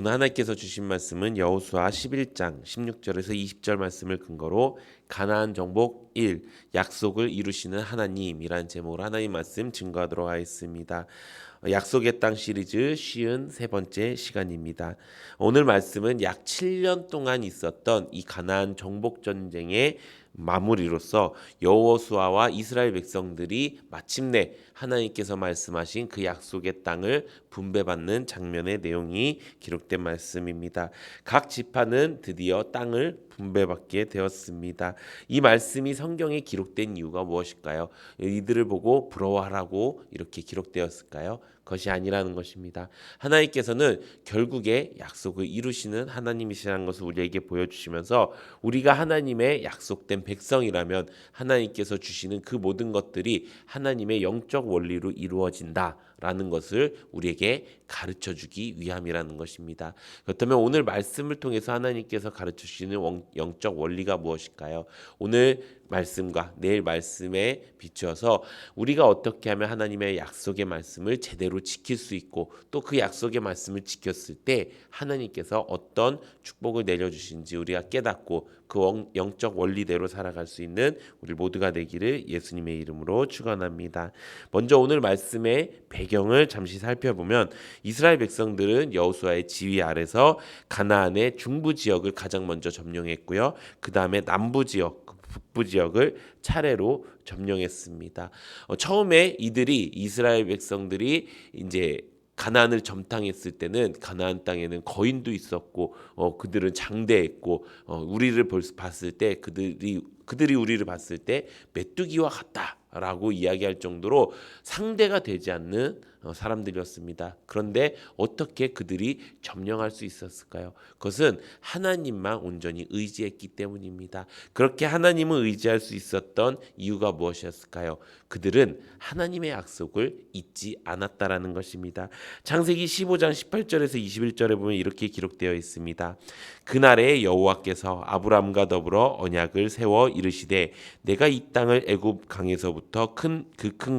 오늘 하나님께서 주신 말씀은 여호수아 11장 16절에서 20절 말씀을 근거로 가나안 정복 1 약속을 이루시는 하나님이란 제목으로 하나님 말씀 증거하도록 하겠습니다. 약속의 땅 시리즈 53번째 시간입니다. 오늘 말씀은 약 7년 동안 있었던 이 가나안 정복 전쟁의 마무리로서 여호수아와 이스라엘 백성들이 마침내 하나님께서 말씀하신 그 약속의 땅을 분배받는 장면의 내용이 기록된 말씀입니다. 각 지파는 드디어 땅을 분배받게 되었습니다. 이 말씀이 성경에 기록된 이유가 무엇일까요? 이들을 보고 부러워하라고 이렇게 기록되었을까요? 그것이 아니라는 것입니다. 하나님께서는 결국에 약속을 이루시는 하나님이시라는 것을 우리에게 보여주시면서 우리가 하나님의 약속된 백성이라면 하나님께서 주시는 그 모든 것들이 하나님의 영적 원리로 이루어진다라는 것을 우리에게 가르쳐주기 위함이라는 것입니다. 그렇다면 오늘 말씀을 통해서 하나님께서 가르쳐주시는 영적 원리가 무엇일까요? 오늘 말씀과 내일 말씀에 비추어서 우리가 어떻게 하면 하나님의 약속의 말씀을 제대로 지킬 수 있고 또 그 약속의 말씀을 지켰을 때 하나님께서 어떤 축복을 내려주신지 우리가 깨닫고 그 영적 원리대로 살아갈 수 있는 우리 모두가 되기를 예수님의 이름으로 축원합니다. 먼저 오늘 말씀의 배경을 잠시 살펴보면 이스라엘 백성들은 여호수아의 지휘 아래서 가나안의 중부 지역을 가장 먼저 점령했고요. 그 다음에 남부 지역 북부 지역을 차례로 점령했습니다. 처음에 이스라엘 백성들이 이제 가나안을 점탕했을 때는 가나안 땅에는 거인도 있었고 그들은 장대했고 우리를 봤을 때 그들이 우리를 봤을 때 메뚜기와 같다라고 이야기할 정도로 상대가 되지 않는 사람들이었습니다. 그런데 어떻게 그들이 점령할 수 있었을까요? 그것은 하나님만 온전히 의지했기 때문입니다. 그렇게 하나님을 의지할 수 있었던 이유가 무엇이었을까요? 그들은 하나님의 약속을 잊지 않았다라는 것입니다. 창세기 15장 18절에서 21절에 보면 이렇게 기록되어 있습니다. 그날에 여호와께서 아브람과 더불어 언약을 세워 이르시되 내가 이 땅을 애굽 강에서부터 큰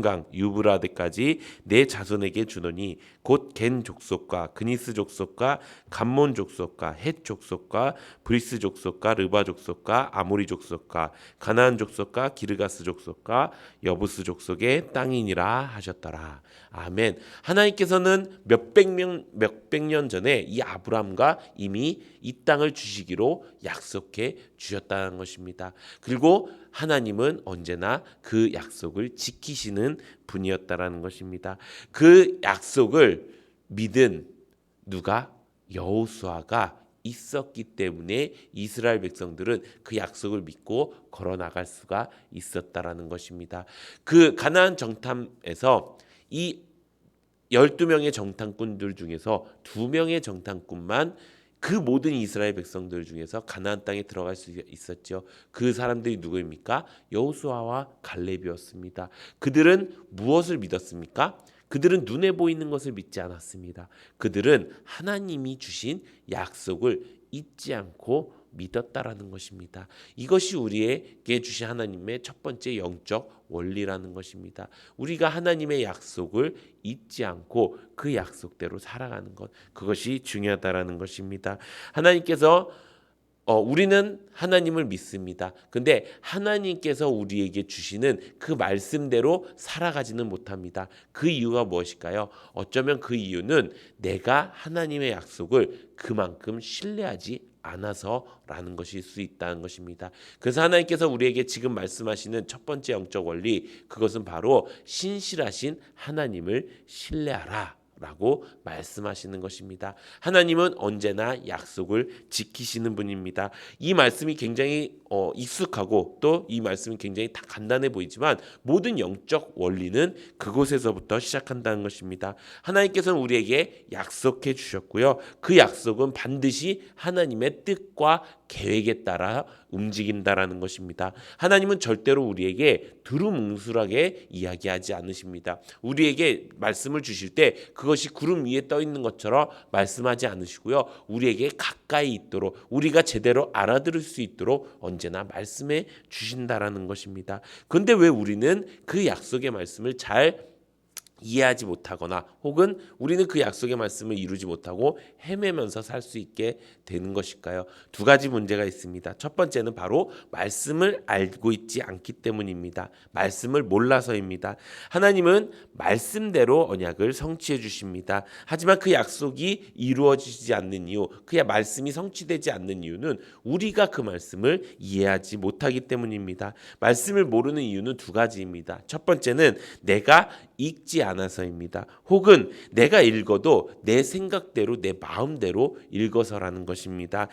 강 유브라데까지 내 자손에게 주노니 곧 겐 족속과 그니스 족속과 감몬 족속과 헷 족속과 브리스 족속과 르바 족속과 아모리 족속과 가나안 족속과 기르가스 족속과 여부스 족속의 땅이니라 하셨더라. 아멘. 하나님께서는 몇백 년 전에 이 아브람과 이미 이 땅을 주시기로 약속해 주셨다는 것입니다. 그리고 하나님은 언제나 그 약속을 지키시는 분이었다라는 것입니다. 그 약속을 믿은 누가? 여호수아가 있었기 때문에 이스라엘 백성들은 그 약속을 믿고 걸어 나갈 수가 있었다라는 것입니다. 그 가나안 정탐에서 이 12명의 정탐꾼들 중에서 2명의 정탐꾼만 그 모든 이스라엘 백성들 중에서 가나안 땅에 들어갈 수 있었죠. 그 사람들이 누구입니까? 여호수아와 갈렙이었습니다. 그들은 무엇을 믿었습니까? 그들은 눈에 보이는 것을 믿지 않았습니다. 그들은 하나님이 주신 약속을 잊지 않고 믿었다라는 것입니다. 이것이 우리에게 주신 하나님의 첫 번째 영적 원리라는 것입니다. 우리가 하나님의 약속을 잊지 않고 그 약속대로 살아가는 것, 그것이 중요하다라는 것입니다. 하나님께서 우리는 하나님을 믿습니다. 근데 하나님께서 우리에게 주시는 그 말씀대로 살아가지는 못합니다. 그 이유가 무엇일까요? 어쩌면 그 이유는 내가 하나님의 약속을 그만큼 신뢰하지 않아서라는 것일 수 있다는 것입니다. 그래서 하나님께서 우리에게 지금 말씀하시는 첫 번째 영적 원리, 그것은 바로 신실하신 하나님을 신뢰하라 라고 말씀하시는 것입니다. 하나님은 언제나 약속을 지키시는 분입니다. 이 말씀이 굉장히 익숙하고 또 이 말씀이 굉장히 다 간단해 보이지만 모든 영적 원리는 그곳에서부터 시작한다는 것입니다. 하나님께서는 우리에게 약속해 주셨고요. 그 약속은 반드시 하나님의 뜻과 계획에 따라 움직인다라는 것입니다. 하나님은 절대로 우리에게 두루뭉술하게 이야기하지 않으십니다. 우리에게 말씀을 주실 때 그것이 구름 위에 떠 있는 것처럼 말씀하지 않으시고요. 우리에게 가까이 있도록 우리가 제대로 알아들을 수 있도록 언제나 말씀해 주신다라는 것입니다. 그런데 왜 우리는 그 약속의 말씀을 잘 이해하지 못하거나 혹은 우리는 그 약속의 말씀을 이루지 못하고 헤매면서 살 수 있게 되는 것일까요? 두 가지 문제가 있습니다. 첫 번째는 바로 말씀을 알고 있지 않기 때문입니다. 말씀을 몰라서입니다. 하나님은 말씀대로 언약을 성취해 주십니다. 하지만 그 약속이 이루어지지 않는 이유, 그 말씀이 성취되지 않는 이유는 우리가 그 말씀을 이해하지 못하기 때문입니다. 말씀을 모르는 이유는 두 가지입니다. 첫 번째는 내가 읽지 않아서입니다. 혹은 내가 읽어도 내 생각대로 내 마음대로 읽어서라는 것입니다.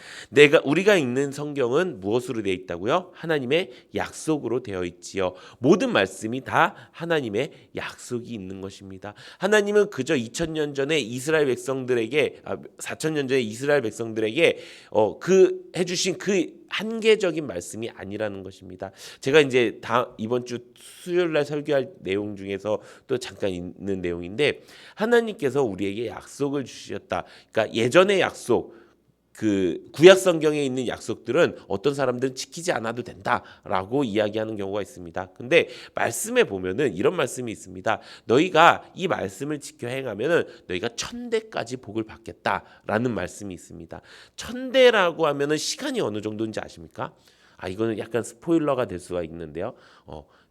우리가 읽는 성경은 무엇으로 되어 있다고요? 하나님의 약속으로 되어 있지요. 모든 말씀이 다 하나님의 약속이 있는 것입니다. 하나님은 그저 2000년 전에 이스라엘 백성들에게 4000년 전에 이스라엘 백성들에게 그 해주신 그 한계적인 말씀이 아니라는 것입니다. 제가 이제 이번 주 수요일 날 설교할 내용 중에서 또 잠깐 있는 내용인데 하나님께서 우리에게 약속을 주셨다. 그러니까 예전의 약속, 그 구약 성경에 있는 약속들은 어떤 사람들은 지키지 않아도 된다라고 이야기하는 경우가 있습니다. 근데 말씀에 보면은 이런 말씀이 있습니다. 너희가 이 말씀을 지켜 행하면은 너희가 1000대까지 복을 받겠다라는 말씀이 있습니다. 1000대라고 하면은 시간이 어느 정도인지 아십니까? 이거는 약간 스포일러가 될 수가 있는데요.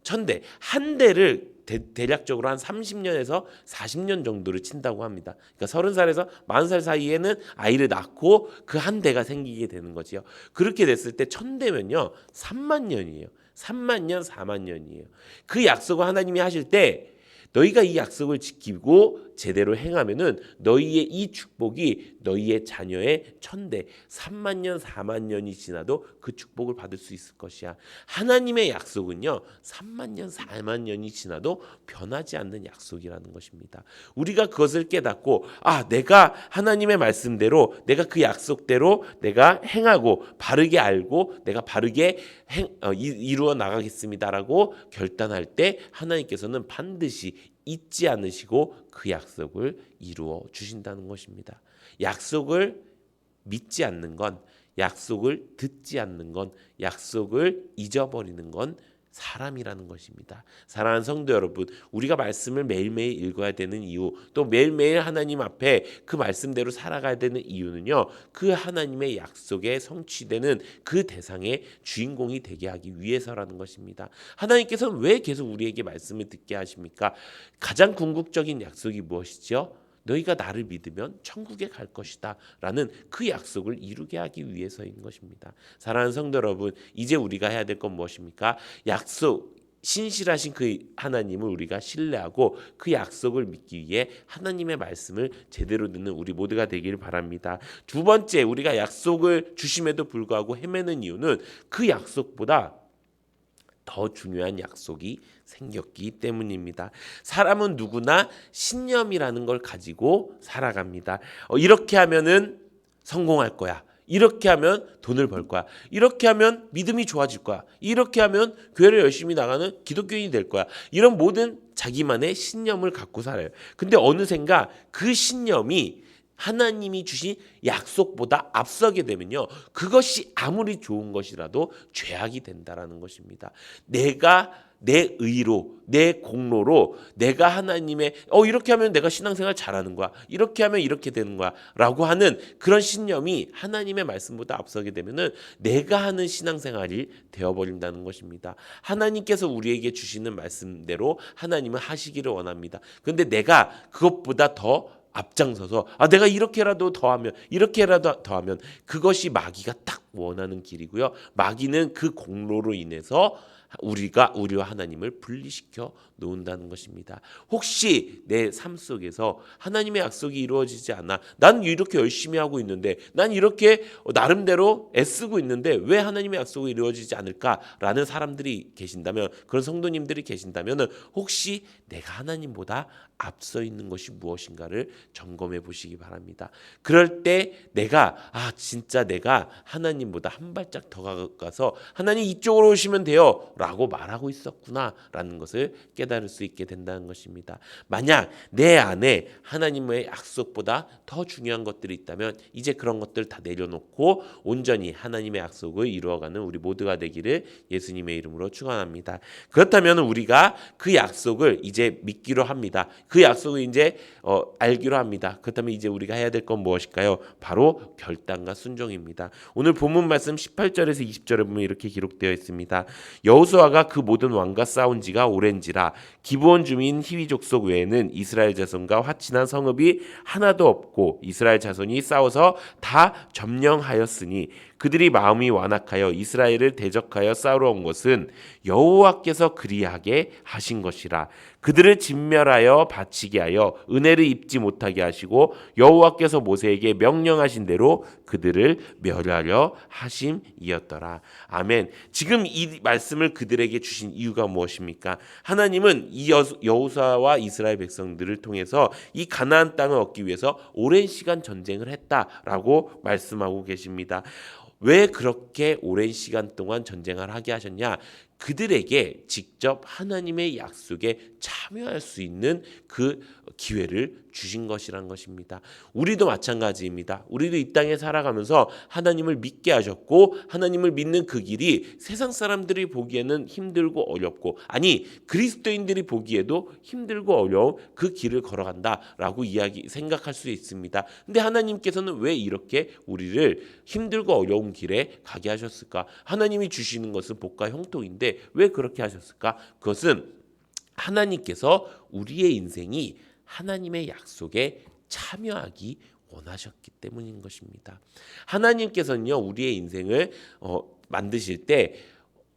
1000대, 한 대를 대략적으로 한 30년에서 40년 정도를 친다고 합니다. 그러니까 30살에서 40살 사이에는 아이를 낳고 그 한 대가 생기게 되는 거지요. 그렇게 됐을 때 1000대면요 3만 년이에요. 3만 년, 4만 년이에요. 그 약속을 하나님이 하실 때 너희가 이 약속을 지키고 제대로 행하면은 너희의 이 축복이 너희의 자녀의 1000대, 3만 년, 4만 년이 지나도 그 축복을 받을 수 있을 것이야. 하나님의 약속은요 3만 년, 4만 년이 지나도 변하지 않는 약속이라는 것입니다. 우리가 그것을 깨닫고 내가 하나님의 말씀대로 내가 그 약속대로 내가 행하고 바르게 알고 내가 바르게 이루어 나가겠습니다라고 결단할 때 하나님께서는 반드시 잊지 않으시고 그 약속을 이루어 주신다는 것입니다. 약속을 믿지 않는 건, 약속을 듣지 않는 건, 약속을 잊어버리는 건 사람이라는 것입니다. 사랑하는 성도 여러분, 우리가 말씀을 매일매일 읽어야 되는 이유, 또 매일매일 하나님 앞에 그 말씀대로 살아가야 되는 이유는요, 그 하나님의 약속에 성취되는 그 대상의 주인공이 되게 하기 위해서라는 것입니다. 하나님께서는 왜 계속 우리에게 말씀을 듣게 하십니까? 가장 궁극적인 약속이 무엇이죠? 너희가 나를 믿으면 천국에 갈 것이다 라는 그 약속을 이루게 하기 위해서인 것입니다. 사랑하는 성도 여러분, 이제 우리가 해야 될 건 무엇입니까? 약속, 신실하신 그 하나님을 우리가 신뢰하고 그 약속을 믿기 위해 하나님의 말씀을 제대로 듣는 우리 모두가 되기를 바랍니다. 두 번째, 우리가 약속을 주심에도 불구하고 헤매는 이유는 그 약속보다 더 중요한 약속이 생겼기 때문입니다. 사람은 누구나 신념이라는 걸 가지고 살아갑니다. 이렇게 하면은 성공할 거야. 이렇게 하면 돈을 벌 거야. 이렇게 하면 믿음이 좋아질 거야. 이렇게 하면 교회를 열심히 나가는 기독교인이 될 거야. 이런 모든 자기만의 신념을 갖고 살아요. 근데 어느샌가 그 신념이 하나님이 주신 약속보다 앞서게 되면요, 그것이 아무리 좋은 것이라도 죄악이 된다라는 것입니다. 내가 내 의로, 내 공로로 내가 하나님의 이렇게 하면 내가 신앙생활 잘하는 거야, 이렇게 하면 이렇게 되는 거야 라고 하는 그런 신념이 하나님의 말씀보다 앞서게 되면은 내가 하는 신앙생활이 되어버린다는 것입니다. 하나님께서 우리에게 주시는 말씀대로 하나님은 하시기를 원합니다. 그런데 내가 그것보다 더 앞장서서 내가 이렇게라도 더하면, 이렇게라도 더하면, 그것이 마귀가 딱 원하는 길이고요. 마귀는 그 공로로 인해서 우리와 하나님을 분리시켜 놓는다는 것입니다. 혹시 내 삶 속에서 하나님의 약속이 이루어지지 않아, 난 이렇게 열심히 하고 있는데, 난 이렇게 나름대로 애쓰고 있는데 왜 하나님의 약속이 이루어지지 않을까라는 사람들이 계신다면, 그런 성도님들이 계신다면 혹시 내가 하나님보다 앞서 있는 것이 무엇인가를 점검해 보시기 바랍니다. 그럴 때 내가 진짜 내가 하나님보다 한 발짝 더 가서 하나님 이쪽으로 오시면 돼요 라고 말하고 있었구나라는 것을 깨달을 수 있게 된다는 것입니다. 만약 내 안에 하나님의 약속보다 더 중요한 것들이 있다면 이제 그런 것들 다 내려놓고 온전히 하나님의 약속을 이루어가는 우리 모두가 되기를 예수님의 이름으로 축원합니다. 그렇다면 우리가 그 약속을 이제 믿기로 합니다. 그 약속을 이제 알기로 합니다. 그렇다면 이제 우리가 해야 될 건 무엇일까요? 바로 결단과 순종입니다. 오늘 본문 말씀 18절에서 20절에 보면 이렇게 기록되어 있습니다. 여호수아가 그 모든 왕과 싸운 지가 오랜지라 기브온 주민 히위 족속 외에는 이스라엘 자손과 화친한 성읍이 하나도 없고 이스라엘 자손이 싸워서 다 점령하였으니 그들이 마음이 완악하여 이스라엘을 대적하여 싸우러 온 것은 여호와께서 그리하게 하신 것이라. 그들을 진멸하여 바치게 하여 은혜를 입지 못하게 하시고 여호와께서 모세에게 명령하신 대로 그들을 멸하려 하심이었더라. 아멘. 지금 이 말씀을 그들에게 주신 이유가 무엇입니까? 하나님은 이 여호수아와 이스라엘 백성들을 통해서 이 가나안 땅을 얻기 위해서 오랜 시간 전쟁을 했다라고 말씀하고 계십니다. 왜 그렇게 오랜 시간 동안 전쟁을 하게 하셨냐? 그들에게 직접 하나님의 약속에 참여할 수 있는 그 기회를 주신 것이란 것입니다. 우리도 마찬가지입니다. 우리도 이 땅에 살아가면서 하나님을 믿게 하셨고 하나님을 믿는 그 길이 세상 사람들이 보기에는 힘들고 어렵고 아니 그리스도인들이 보기에도 힘들고 어려운 그 길을 걸어간다라고 생각할 수 있습니다. 근데 하나님께서는 왜 이렇게 우리를 힘들고 어려운 길에 가게 하셨을까? 하나님이 주시는 것은 복과 형통인데 왜 그렇게 하셨을까? 그것은 하나님께서 우리의 인생이 하나님의 약속에 참여하기 원하셨기 때문인 것입니다. 하나님께서는요 우리의 인생을 만드실 때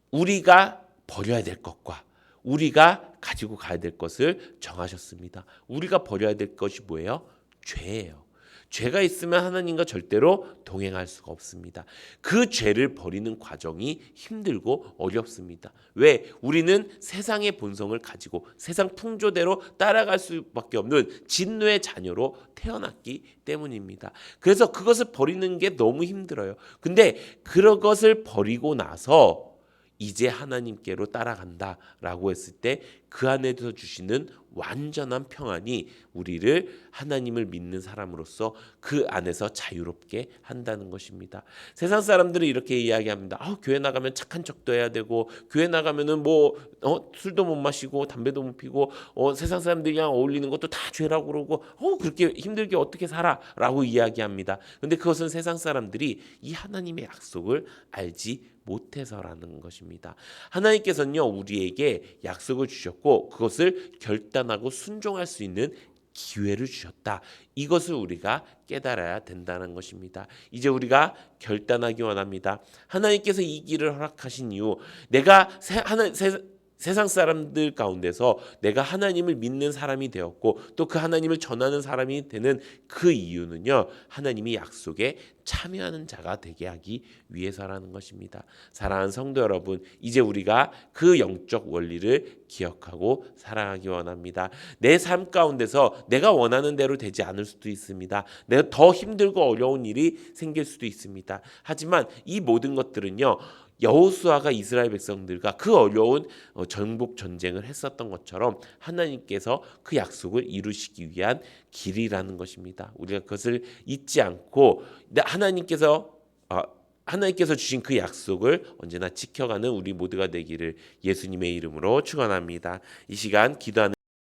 우리가 버려야 될 것과 우리가 가지고 가야 될 것을 정하셨습니다. 우리가 버려야 될 것이 뭐예요? 죄예요. 죄가 있으면 하나님과 절대로 동행할 수가 없습니다. 그 죄를 버리는 과정이 힘들고 어렵습니다. 왜? 우리는 세상의 본성을 가지고 세상 풍조대로 따라갈 수밖에 없는 진노의 자녀로 태어났기 때문입니다. 그래서 그것을 버리는 게 너무 힘들어요. 근데 그런 것을 버리고 나서 이제 하나님께로 따라간다라고 했을 때 그 안에서 주시는 완전한 평안이 우리를 하나님을 믿는 사람으로서 그 안에서 자유롭게 한다는 것입니다. 세상 사람들은 이렇게 이야기합니다. 교회 나가면 착한 척도 해야 되고 교회 나가면은 술도 못 마시고 담배도 못 피고 세상 사람들이랑 어울리는 것도 다 죄라고 그러고 그렇게 힘들게 어떻게 살아라고 이야기합니다. 근데 그것은 세상 사람들이 이 하나님의 약속을 알지 못해서라는 것입니다. 하나님께서는요 우리에게 약속을 주셨고 그것을 결단하고 순종할 수 있는 기회를 주셨다. 이것을 우리가 깨달아야 된다는 것입니다. 이제 우리가 결단하기 원합니다. 하나님께서 이 길을 허락하신 이유 내가 세상 사람들 가운데서 내가 하나님을 믿는 사람이 되었고 또 그 하나님을 전하는 사람이 되는 그 이유는요. 하나님이 약속에 참여하는 자가 되게 하기 위해서라는 것입니다. 사랑하는 성도 여러분, 이제 우리가 그 영적 원리를 기억하고 살아가기 원합니다. 내 삶 가운데서 내가 원하는 대로 되지 않을 수도 있습니다. 내가 더 힘들고 어려운 일이 생길 수도 있습니다. 하지만 이 모든 것들은요. 여호수아가 이스라엘 백성들과 그 어려운 정복 전쟁을 했었던 것처럼 하나님께서 그 약속을 이루시기 위한 길이라는 것입니다. 우리가 그것을 잊지 않고 하나님께서 주신 그 약속을 언제나 지켜가는 우리 모두가 되기를 예수님의 이름으로 축원합니다. 이 시간 기도하는